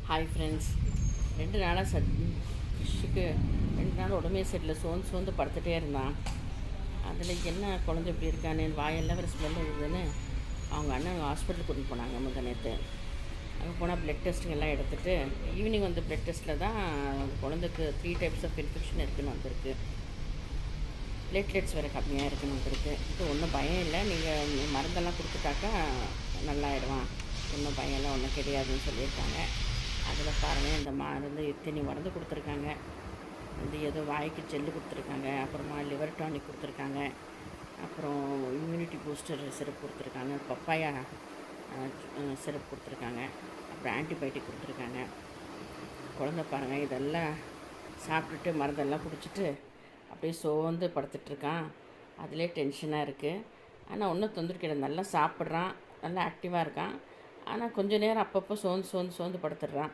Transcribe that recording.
Hi friends. 2 நாளாக ஃபிஷ்ஷுக்கு 2 நாள் உடம்பே சரியில்லை. சோர்ந்து படுத்துகிட்டே இருந்தான். அதில் என்ன குழந்தை இப்படி இருக்கான்னு வாயெல்லாம் வேறு ஸ்மெல் வருதுன்னு அவங்க அண்ணன் ஹாஸ்பிட்டலுக்கு கூட்டிகிட்டு போனாங்க முந்தா நேற்று. அங்கே போனால் ப்ளட் டெஸ்ட்டுங்கெல்லாம் எடுத்துகிட்டு ஈவினிங் வந்து ப்ளட் டெஸ்ட்டில் தான் குழந்தைக்கு 3 டைப்ஸ் ஆஃப் இன்ஃபெக்ஷன் இருக்குதுன்னு வந்திருக்கு. பிளேட்லெட்ஸ் வேறு கம்மியாக இருக்குன்னு வந்திருக்கு. இது ஒன்றும் பயம் இல்லை, நீங்கள் மருந்தெல்லாம் கொடுத்துட்டாக்கா நல்லாயிடுவான், ஒன்றும் பயம்லாம் ஒன்றும் கிடையாதுன்னு சொல்லியிருக்காங்க. அதில் பாருங்கள், இந்த மருந்து இத்தனி மருந்து கொடுத்துருக்காங்க. வந்து ஏதோ வாய்க்கு ஜெல்லு கொடுத்துருக்காங்க, அப்புறமா லிவர் டானிக் கொடுத்துருக்காங்க, அப்புறம் இம்யூனிட்டி பூஸ்டர் சிரப் கொடுத்துருக்காங்க, பப்பாயா சிரப் கொடுத்துருக்காங்க, அப்புறம் ஆன்டிபயோட்டிக் கொடுத்துருக்காங்க. குழந்த பாருங்கள் இதெல்லாம் சாப்பிட்டுட்டு மருந்தெல்லாம் குடிச்சிட்டு அப்படியே சோர்ந்து படுத்துட்ருக்கான். அதிலே டென்ஷனாக இருக்குது. ஆனால் ஒன்றும் தொந்தரவு கிடையாது, நல்லா சாப்பிட்றான், நல்லா ஆக்டிவாக இருக்கான். ஆனால் கொஞ்சம் நேரம் அப்பப்போ சோர்ந்து படுத்துடுறான்.